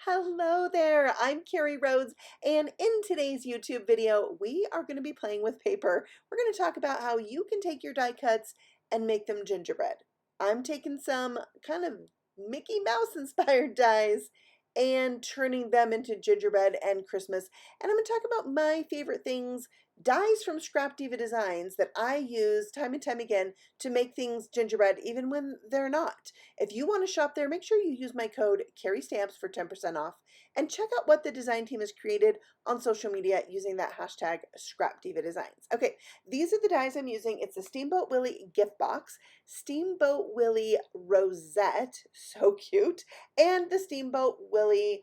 Hello there, I'm Carrie Rhodes, and in today's YouTube video, we are going to be playing with paper. We're going to talk about how you can take your die cuts and make them gingerbread. I'm taking some kind of Mickey Mouse inspired dies and turning them into gingerbread and Christmas. And I'm going to talk about my favorite things, dies from Scrap Diva Designs that I use time and time again to make things gingerbread even when they're not. If you want to shop there, make sure you use my code CarrieStamps for 10% off and check out what the design team has created on social media using that hashtag Scrap Diva Designs. Okay, these are the dies I'm using. It's a Steamboat Willie gift box, Steamboat Willie rosette, so cute, and the Steamboat Willie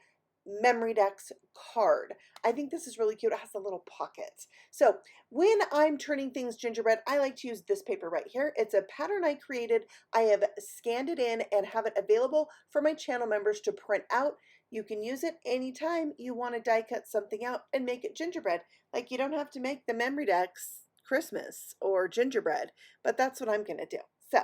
memory decks card. I think this is really cute. It has a little pocket. So when I'm turning things gingerbread, I like to use this paper right here. It's a pattern I created. I have scanned it in and have it available for my channel members to print out. You can use it anytime you want to die cut something out and make it gingerbread. Like, you don't have to make the memory decks Christmas or gingerbread, but that's what I'm going to do. So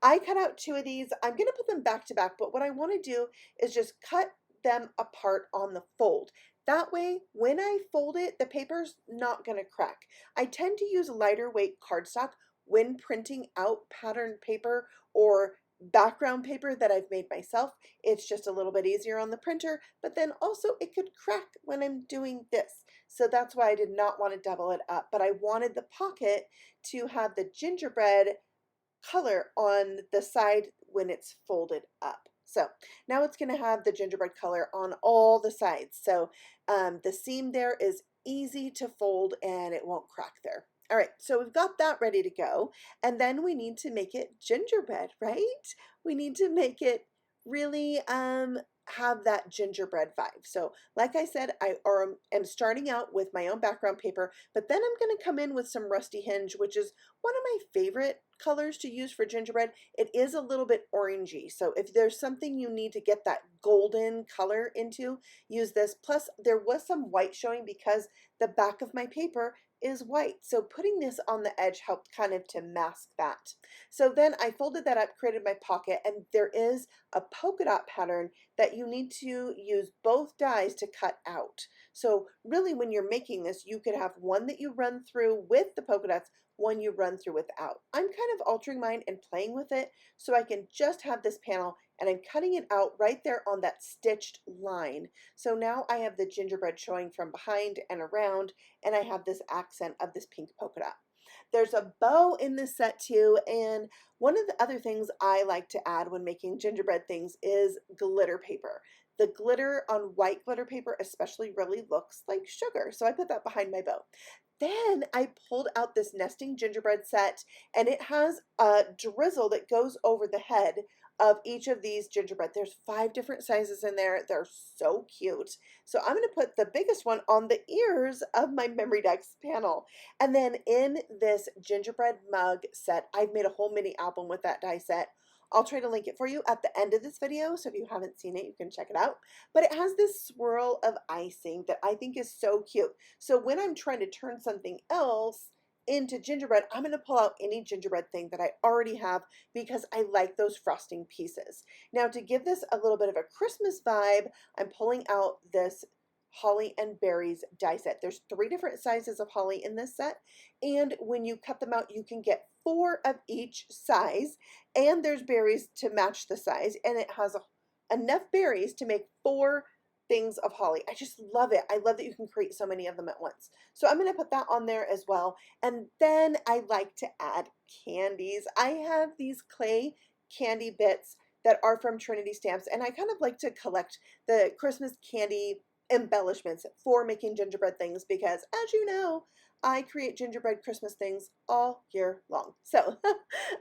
I cut out two of these. I'm going to put them back to back, but what I want to do is just cut them apart on the fold. That way, when I fold it, the paper's not going to crack. I tend to use lighter weight cardstock when printing out pattern paper or background paper that I've made myself. It's just a little bit easier on the printer, but then also it could crack when I'm doing this. So that's why I did not want to double it up, but I wanted the pocket to have the gingerbread color on the side when it's folded up. So now it's going to have the gingerbread color on all the sides. So the seam there is easy to fold and it won't crack there. All right, so we've got that ready to go. And then we need to make it gingerbread, right? We need to make it really have that gingerbread vibe. So like I said, I am starting out with my own background paper, but then I'm going to come in with some Rusty Hinge, which is one of my favorite colors to use for gingerbread. It is a little bit orangey, so if there's something you need to get that golden color into, use this. Plus there was some white showing because the back of my paper is white, so putting this on the edge helped kind of to mask that. So then I folded that up, created my pocket, and there is a polka dot pattern that you need to use both dies to cut out. So really, when you're making this, you could have one that you run through with the polka dots, one you run through without. I'm kind of altering mine and playing with it so I can just have this panel, and I'm cutting it out right there on that stitched line. So now I have the gingerbread showing from behind and around, and I have this accent of this pink polka dot. There's a bow in this set too, and one of the other things I like to add when making gingerbread things is glitter paper. The glitter on white glitter paper especially really looks like sugar, so I put that behind my bow. Then I pulled out this nesting gingerbread set, and it has a drizzle that goes over the head of each of these gingerbread. There's 5 different sizes in there. They're so cute. So I'm going to put the biggest one on the ears of my memory decks panel. And then in this gingerbread mug set, I've made a whole mini album with that die set. I'll try to link it for you at the end of this video, so if you haven't seen it, you can check it out. But it has this swirl of icing that I think is so cute. So when I'm trying to turn something else into gingerbread, I'm going to pull out any gingerbread thing that I already have because I like those frosting pieces. Now, to give this a little bit of a Christmas vibe, I'm pulling out this holly and berries die set. There's 3 different sizes of holly in this set, and when you cut them out, you can get 4 of each size, and there's berries to match the size, and it has enough berries to make 4 things of holly. I just love it. I love that you can create so many of them at once. So I'm going to put that on there as well. And then I like to add candies. I have these clay candy bits that are from Trinity Stamps, and I kind of like to collect the Christmas candy embellishments for making gingerbread things because, as you know, I create gingerbread Christmas things all year long. So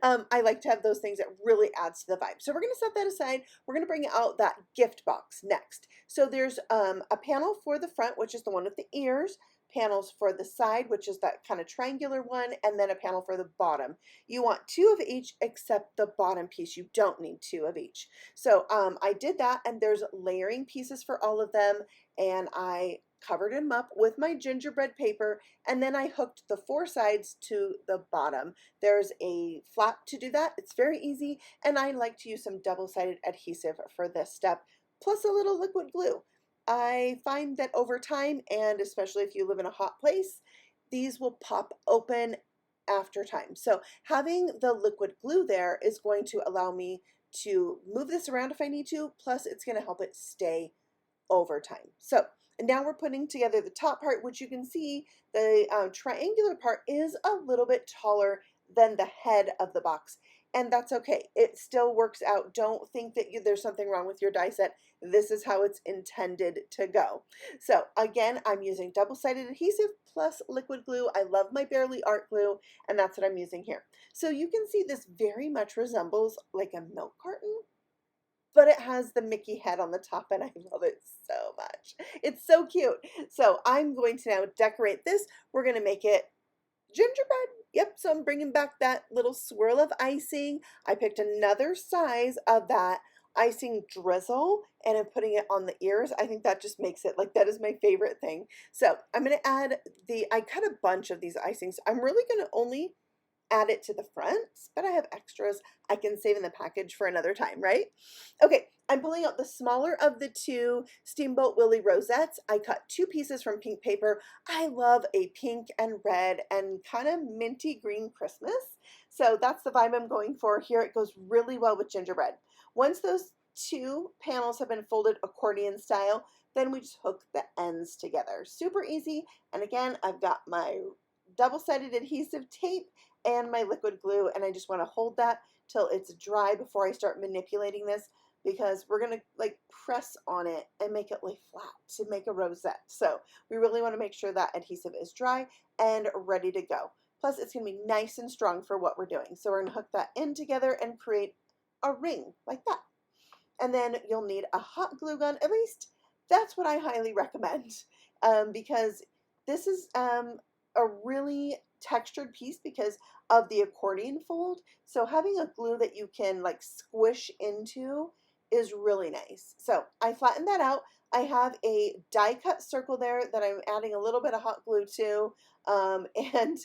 I like to have those things that really adds to the vibe. So we're going to set that aside. We're going to bring out that gift box next. So there's a panel for the front, which is the one with the ears, panels for the side, which is that kind of triangular one, and then a panel for the bottom. You want 2 of each except the bottom piece. You don't need 2 of each. So I did that, and there's layering pieces for all of them, and I covered them up with my gingerbread paper, and then I hooked the 4 sides to the bottom. There's a flap to do that. It's very easy, and I like to use some double-sided adhesive for this step, plus a little liquid glue. I find that over time, and especially if you live in a hot place, these will pop open after time. So having the liquid glue there is going to allow me to move this around if I need to, plus it's going to help it stay over time. So and now we're putting together the top part, which you can see the triangular part is a little bit taller than the head of the box. And that's okay. It still works out. Don't think that there's something wrong with your die set. This is how it's intended to go. So again, I'm using double-sided adhesive plus liquid glue. I love my Bearly Art glue, and that's what I'm using here. So you can see this very much resembles like a milk carton, but it has the Mickey head on the top, and I love it so much. It's so cute. So I'm going to now decorate this. We're going to make it gingerbread. Yep, so I'm bringing back that little swirl of icing. I picked another size of that icing drizzle, and I'm putting it on the ears. I think that just makes it, like, that is my favorite thing. So I'm going to add I cut a bunch of these icings. I'm really going to only add it to the front, but I have extras I can save in the package for another time, right? Okay, I'm pulling out the smaller of the two Steamboat Willie rosettes. I cut 2 pieces from pink paper. I love a pink and red and kind of minty green Christmas. So that's the vibe I'm going for here. It goes really well with gingerbread. Once those 2 panels have been folded accordion style, then we just hook the ends together. Super easy. And again, I've got my double-sided adhesive tape and my liquid glue, and I just want to hold that till it's dry before I start manipulating this, because we're going to like press on it and make it lay flat to make a rosette. So we really want to make sure that adhesive is dry and ready to go. Plus it's going to be nice and strong for what we're doing. So we're going to hook that in together and create a ring like that. And then you'll need a hot glue gun. At least that's what I highly recommend, because this is a really textured piece because of the accordion fold. So having a glue that you can like squish into is really nice. So I flattened that out. I have a die cut circle there that I'm adding a little bit of hot glue to, and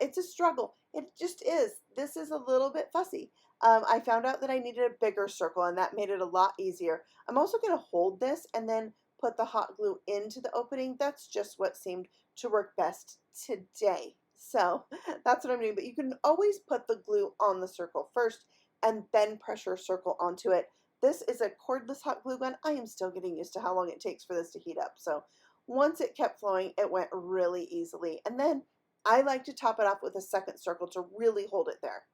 it's a struggle. It just is. This is a little bit fussy. I found out that I needed a bigger circle, and that made it a lot easier. I'm also going to hold this and then put the hot glue into the opening. That's just what seemed to work best today. So that's what I'm doing. But you can always put the glue on the circle first and then pressure a circle onto it. This is a cordless hot glue gun. I am still getting used to how long it takes for this to heat up. So once it kept flowing, it went really easily. And then I like to top it off with a second circle to really hold it there.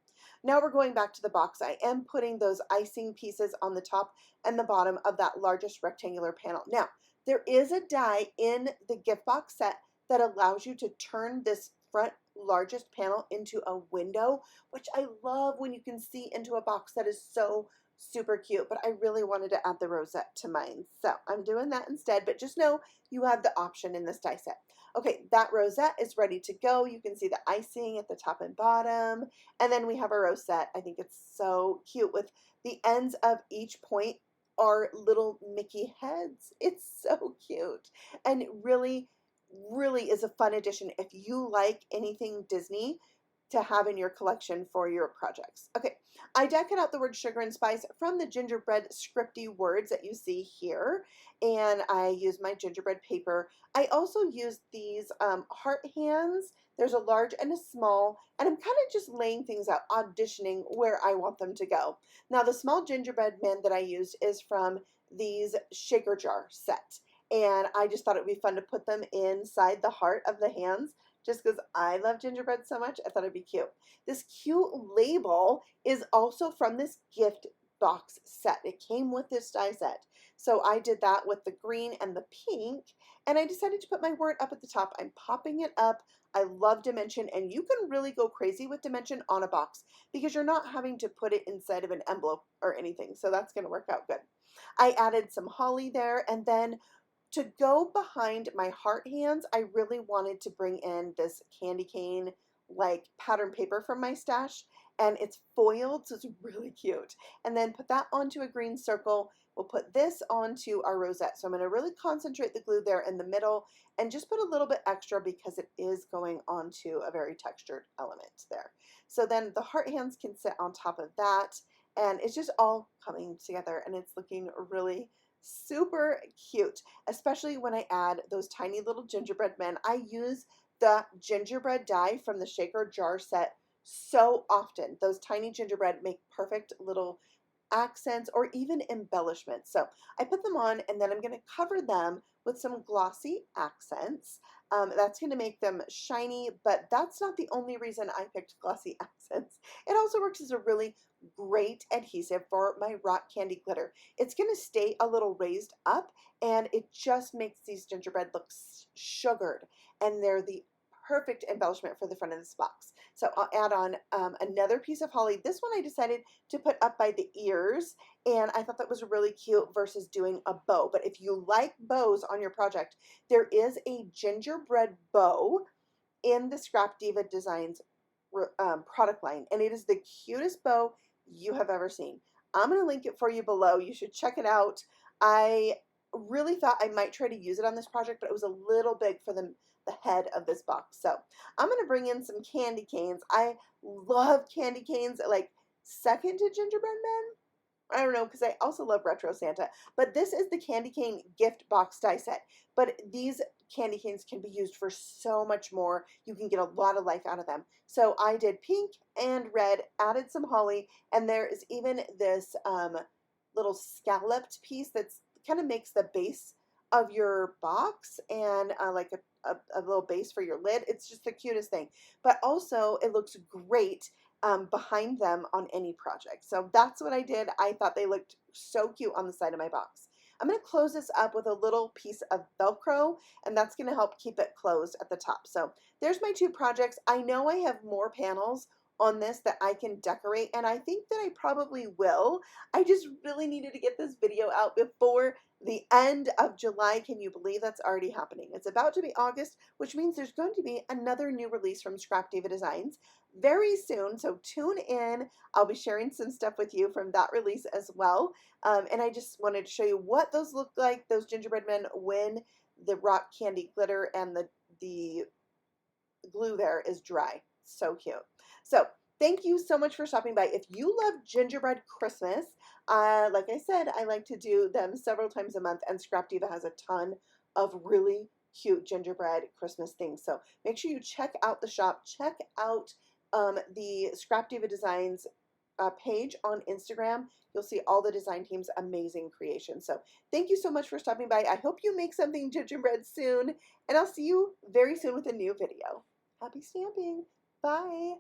Now we're going back to the box. I am putting those icing pieces on the top and the bottom of that largest rectangular panel. Now, there is a die in the gift box set that allows you to turn this front largest panel into a window, which I love when you can see into a box. That is so super cute, but I really wanted to add the rosette to mine. So I'm doing that instead, but just know you have the option in this die set. Okay, that rosette is ready to go. You can see the icing at the top and bottom. And then we have our rosette. I think it's so cute with the ends of each point are little Mickey heads. It's so cute. And it really, really is a fun addition if you like anything Disney to have in your collection for your projects. Okay, I decked out the word sugar and spice from the gingerbread scripty words that you see here, and I used my gingerbread paper. I also used these heart hands. There's a large and a small, and I'm kind of just laying things out, auditioning where I want them to go. Now the small gingerbread man that I used is from these shaker jar set, and I just thought it would be fun to put them inside the heart of the hands just because I love gingerbread so much. I thought it'd be cute. This cute label is also from this gift box set. It came with this die set. So I did that with the green and the pink, and I decided to put my word up at the top. I'm popping it up. I love dimension, and you can really go crazy with dimension on a box because you're not having to put it inside of an envelope or anything. So that's going to work out good. I added some holly there, and then to go behind my heart hands, I really wanted to bring in this candy cane like pattern paper from my stash, and it's foiled, so it's really cute. And then put that onto a green circle. We'll put this onto our rosette. So I'm going to really concentrate the glue there in the middle and just put a little bit extra because it is going onto a very textured element there. So then the heart hands can sit on top of that, and it's just all coming together, and it's looking really super cute, especially when I add those tiny little gingerbread men. I use the gingerbread die from the shaker jar set so often. Those tiny gingerbread make perfect little accents or even embellishments. So I put them on and then I'm going to cover them with some glossy accents. That's going to make them shiny, but that's not the only reason I picked glossy accents. It also works as a really great adhesive for my rock candy glitter. It's going to stay a little raised up and it just makes these gingerbread look sugared, and they're the perfect embellishment for the front of this box. So I'll add on another piece of holly. This one I decided to put up by the ears, and I thought that was really cute versus doing a bow. But if you like bows on your project, there is a gingerbread bow in the Scrap Diva Designs product line, and it is the cutest bow you have ever seen. I'm going to link it for you below. You should check it out. I really thought I might try to use it on this project, but it was a little big for the head of this box. So I'm going to bring in some candy canes. I love candy canes, like second to gingerbread men. I don't know, because I also love Retro Santa. But this is the candy cane gift box die set. But these candy canes can be used for so much more. You can get a lot of life out of them. So I did pink and red, added some holly, and there is even this little scalloped piece that's kind of makes the base of your box, and like a little base for your lid. It's just the cutest thing. But also it looks great behind them on any project. So that's what I did. I thought they looked so cute on the side of my box. I'm going to close this up with a little piece of Velcro, and that's going to help keep it closed at the top. So there's my two projects. I know I have more panels on this that I can decorate, and I think that I probably will. I just really needed to get this video out before the end of July. Can you believe that's already happening? It's about to be August, which means there's going to be another new release from Scrap Diva Designs very soon, so tune in. I'll be sharing some stuff with you from that release as well. And I just wanted to show you what those look like, those gingerbread men, when the rock candy glitter and the glue there is dry. So cute. So thank you so much for stopping by. If you love gingerbread Christmas, like I said, I like to do them several times a month, and Scrap Diva has a ton of really cute gingerbread Christmas things. So make sure you check out the shop. Check out the Scrap Diva Designs page on Instagram. You'll see all the design team's amazing creations. So thank you so much for stopping by. I hope you make something gingerbread soon, and I'll see you very soon with a new video. Happy stamping. Bye.